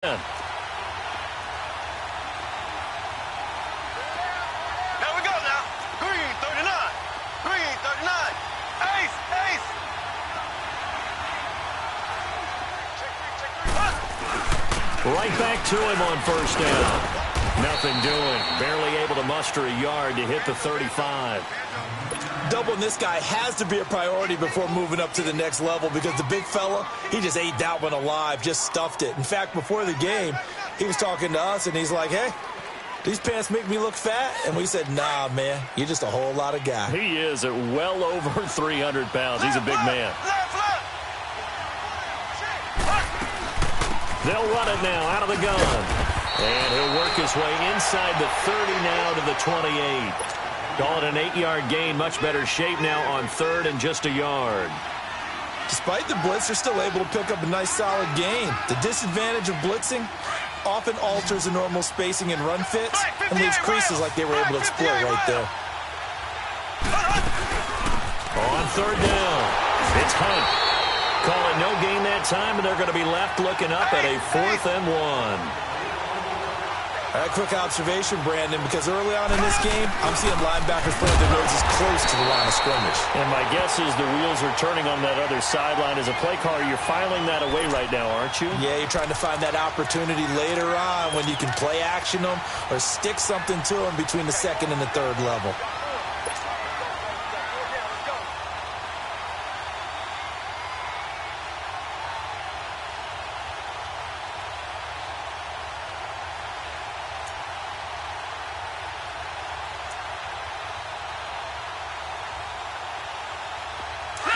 Here we go now. Green 39. Green 39. Ace, ace. Right back to him on first down. Nothing doing. Barely able to muster a yard to hit the 35. Doubling this guy has to be a priority before moving up to the next level because the big fella, he just ate that one alive, just stuffed it. In fact, before the game, he was talking to us, and he's like, hey, these pants make me look fat? And we said, nah, man, you're just a whole lot of guy. He is at well over 300 pounds. He's a big man. They'll run it now out of the gun. And he'll work his way inside the 30 now to the 28. Call it an 8-yard gain. Much better shape now on third and just a yard. Despite the blitz, they're still able to pick up a nice solid gain. The disadvantage of blitzing often alters the normal spacing and run fits and leaves creases like they were able to exploit right there. On third down, it's Hunt. Call it no gain that time, and they're going to be left looking up at a 4th and 1. A quick observation, Brandon, because early on in this game, I'm seeing linebackers putting their noses close to the line of scrimmage. And my guess is the wheels are turning on that other sideline. As a play caller, you're filing that away right now, aren't you? Yeah, you're trying to find that opportunity later on when you can play action them or stick something to them between the second and the third level.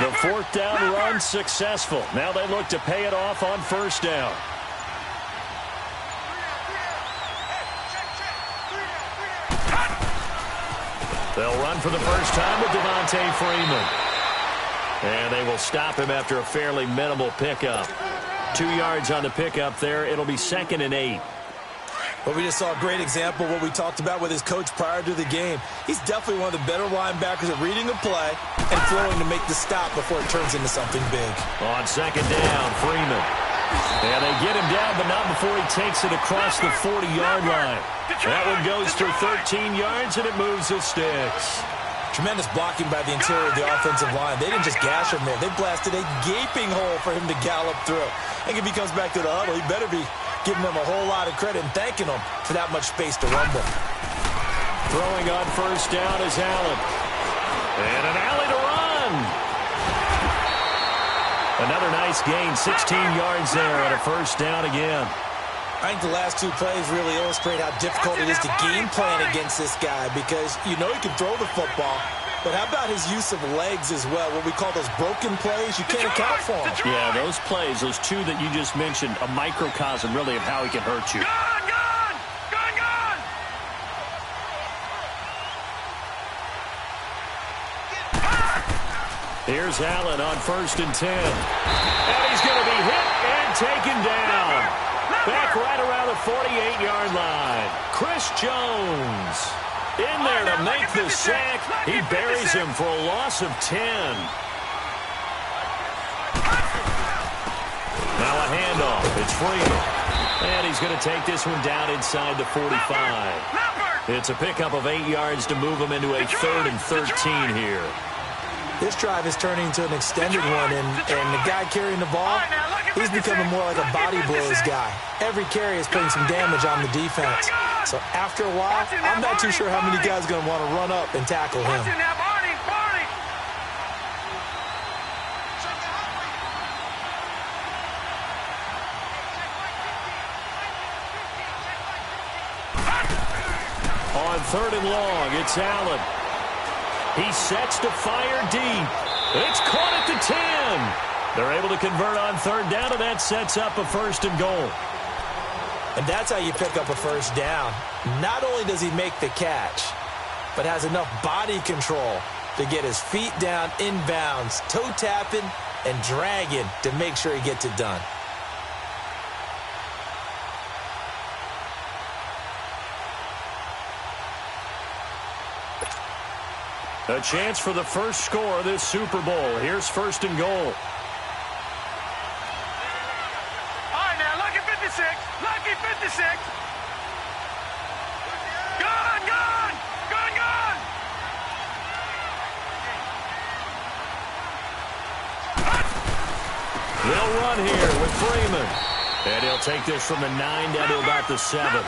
The 4th down run successful. Now they look to pay it off on first down. They'll run for the first time with Devontae Freeman. And they will stop him after a fairly minimal pickup. 2 yards on the pickup there. It'll be 2nd and 8. But we just saw a great example of what we talked about with his coach prior to the game. He's definitely one of the better linebackers at reading a play and throwing to make the stop before it turns into something big. On 2nd down, Freeman. And they get him down, but not before he takes it across the 40-yard line. That one goes for 13 yards, and it moves the sticks. Tremendous blocking by the interior of the offensive line. They didn't just gash him there. They blasted a gaping hole for him to gallop through. I think if he comes back to the huddle, he better be giving them a whole lot of credit and thanking them for that much space to rumble. Throwing on first down is Allen. And an alley to run. Another nice gain, 16 yards there and a first down again. I think the last 2 plays really illustrate how difficult it is to game plan against this guy because you know he can throw the football, but how about his use of legs as well? What we call those broken plays, you can't account for them. Yeah, those plays, those 2 that you just mentioned, a microcosm really of how he can hurt you. Here's Allen on 1st and 10. And he's going to be hit and taken down. Back right around the 48-yard line. Chris Jones in there to make the sack. He buries him for a loss of 10. Now a handoff. It's Freeman. And he's going to take this one down inside the 45. It's a pickup of 8 yards to move him into a 3rd and 13 here. This drive is turning into an extended one, and the guy carrying the ball, he's becoming more like a body blows guy. Every carry is putting some damage on the defense. So after a while, I'm not too sure how many guys are going to want to run up and tackle him. On 3rd and long, it's Allen. He sets to fire deep. It's caught at the 10. They're able to convert on 3rd down, and that sets up a 1st and goal. And that's how you pick up a first down. Not only does he make the catch, but has enough body control to get his feet down inbounds, toe tapping and dragging to make sure he gets it done. A chance for the first score of this Super Bowl. Here's 1st and goal. All right, now, look at 56. Look Lucky 56. Gun, gun, gun, gun. They'll run here with Freeman. And he'll take this from the 9 down to about the 7.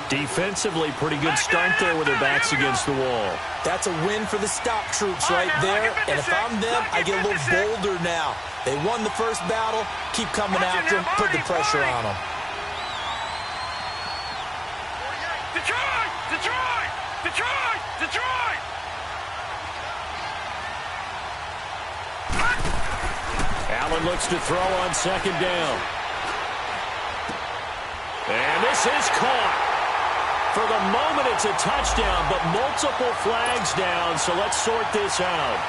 Defensively, pretty good start there with their backs against the wall. That's a win for the stop troops right there. And if I'm them, I get a little bolder now. They won the first battle. Keep coming after them. Put the pressure on them. Detroit! Detroit! Detroit! Detroit! Allen looks to throw on 2nd down. And this is caught. For the moment, it's a touchdown, but multiple flags down, so let's sort this out.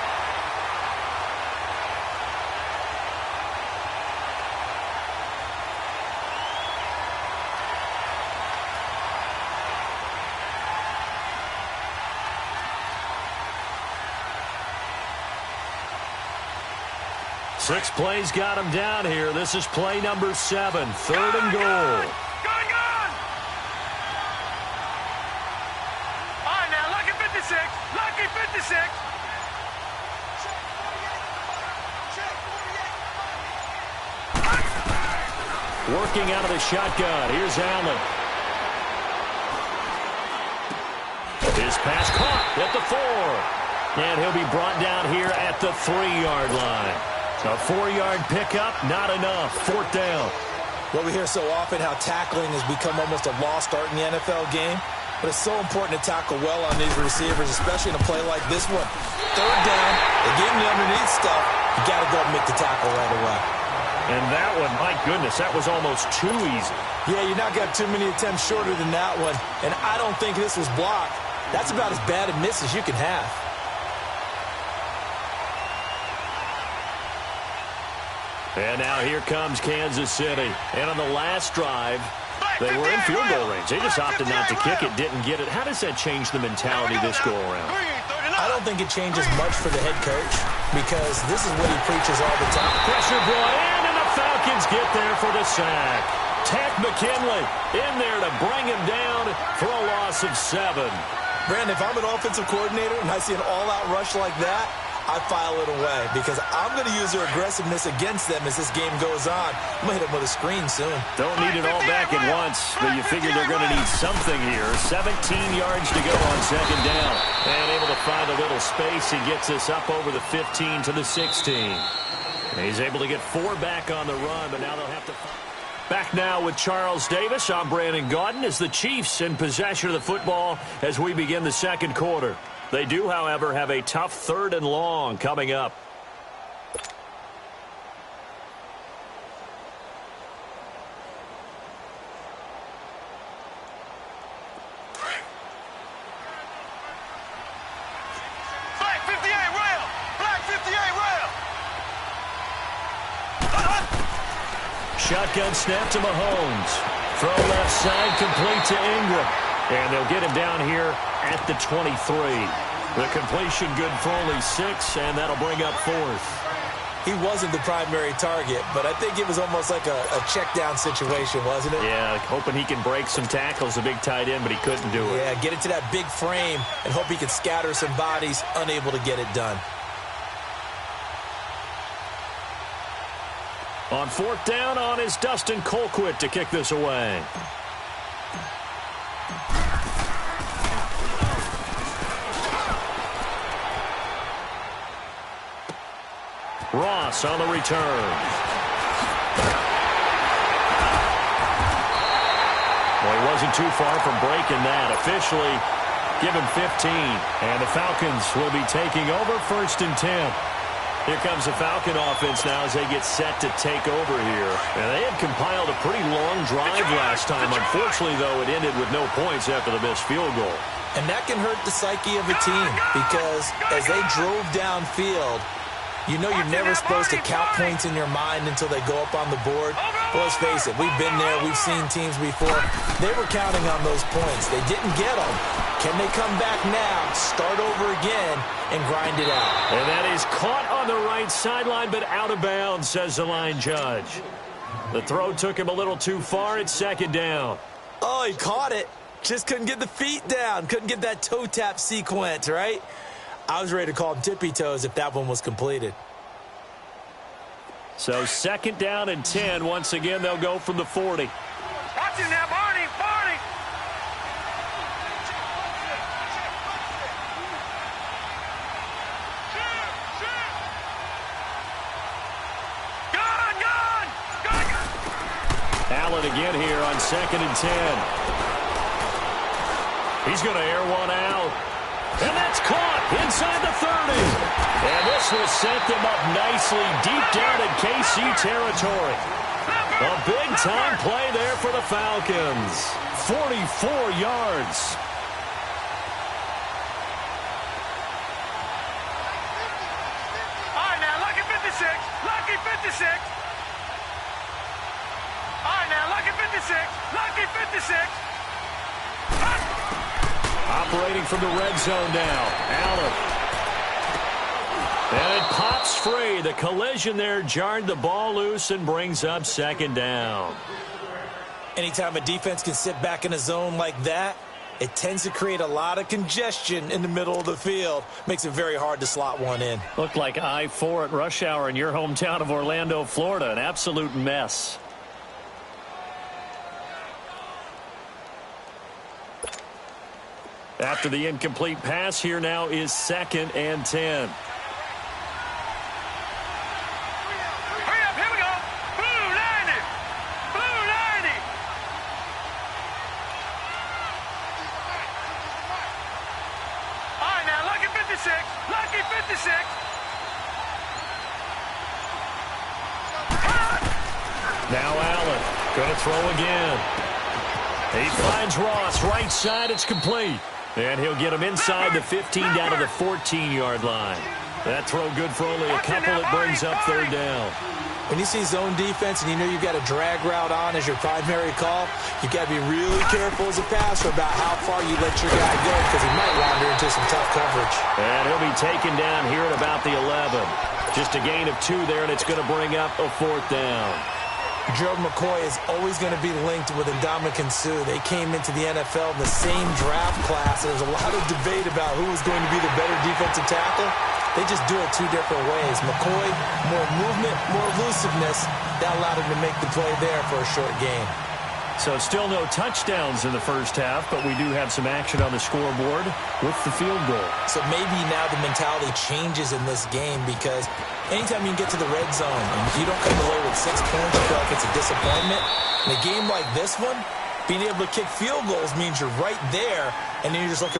Six plays got him down here. This is play number 7, 3rd and goal. Lucky 56. Working out of the shotgun. Here's Allen. His pass caught at the 4. And he'll be brought down here at the 3-yard line. A 4-yard pickup, not enough. 4th down. Well, we hear so often how tackling has become almost a lost art in the NFL game. But it's so important to tackle well on these receivers, especially in a play like this one. 3rd down, they gave him the underneath stuff. You got to go and make the tackle right away. And that one, my goodness, that was almost too easy. Yeah, you're not got too many attempts shorter than that one. And I don't think this was blocked. That's about as bad a miss as you can have. And now here comes Kansas City. And on the last drive, they were in field goal range. They just opted not to kick it, didn't get it. How does that change the mentality this go-around? I don't think it changes much for the head coach because this is what he preaches all the time. Pressure brought in, and the Falcons get there for the sack. Ted McKinley in there to bring him down for a loss of 7. Brandon, if I'm an offensive coordinator and I see an all-out rush like that, I file it away because I'm going to use their aggressiveness against them as this game goes on. I'm going to hit them with a screen soon. Don't need it all back at once, but you figure they're going to need something here. 17 yards to go on 2nd down. And able to find a little space. He gets us up over the 15 to the 16. And he's able to get 4 back on the run, but now they'll have to... Back now with Charles Davis. I'm Brandon Gaudin as the Chiefs in possession of the football as we begin the 2nd quarter. They do, however, have a tough 3rd and long coming up. Black 58 rail! Black 58 rail! Shotgun snap to Mahomes. Throw left side, complete to Ingram. And they'll get him down here at the 23. The completion good for only 6, and that'll bring up 4th. He wasn't the primary target, but I think it was almost like a check down situation, wasn't it? Yeah, hoping he can break some tackles, a big tight end, but he couldn't do it. Yeah, get it to that big frame and hope he can scatter some bodies, unable to get it done. On 4th down on is Dustin Colquitt to kick this away. Ross on the return. Well, he wasn't too far from breaking that. Officially, give him 15. And the Falcons will be taking over 1st and 10. Here comes the Falcon offense now as they get set to take over here. And they had compiled a pretty long drive last time. Unfortunately, though, it ended with no points after the missed field goal. And that can hurt the psyche of a team because as they drove downfield, you know you're never supposed to count points in your mind until they go up on the board. But let's face it, we've been there. We've seen teams before. They were counting on those points. They didn't get them. Can they come back now, start over again, and grind it out? And that is caught on the right sideline, but out of bounds, says the line judge. The throw took him a little too far. It's second down. Oh, he caught it. Just couldn't get the feet down. Couldn't get that toe tap sequence, right? I was ready to call him tippy toes if that one was completed. So second down and 10. Once again, they'll go from the 40. Watch it now, Barney, Barney. Allen again here on second and 10. He's going to air one out. And that's caught inside the 30. And this will set them up nicely deep down in KC territory. A big-time play there for the Falcons. 44 yards. All right, now, lucky 56. Lucky 56. All right, now, lucky 56. Lucky 56. Operating from the red zone now. Allen. And it pops free. The collision there jarred the ball loose and brings up second down. Anytime a defense can sit back in a zone like that, it tends to create a lot of congestion in the middle of the field. Makes it very hard to slot one in. Looked like I-4 at rush hour in your hometown of Orlando, Florida. An absolute mess. After the incomplete pass, here now is second and 10. Hurry up, here we go. Blue 90. Blue 90. All right, now, lucky 56. Lucky 56. Now Allen going to throw again. He finds Ross right side. It's complete. And he'll get him inside the 15 down to the 14-yard line. That throw good for only a couple. It brings up third down. When you see zone defense and you know you've got a drag route on as your primary call, you've got to be really careful as a passer about how far you let your guy go because he might wander into some tough coverage. And he'll be taken down here at about the 11. Just a gain of 2 there, and it's going to bring up a fourth down. Gerald McCoy is always going to be linked with Ndamukong Suh. They came into the NFL in the same draft class. There's a lot of debate about who was going to be the better defensive tackle. They just do it 2 different ways. McCoy, more movement, more elusiveness. That allowed him to make the play there for a short gain. So still no touchdowns in the first half, but we do have some action on the scoreboard with the field goal. So maybe now the mentality changes in this game because anytime you can get to the red zone and you don't come away with 6 points, you feel like it's a disappointment. In a game like this one, being able to kick field goals means you're right there, and then you're just looking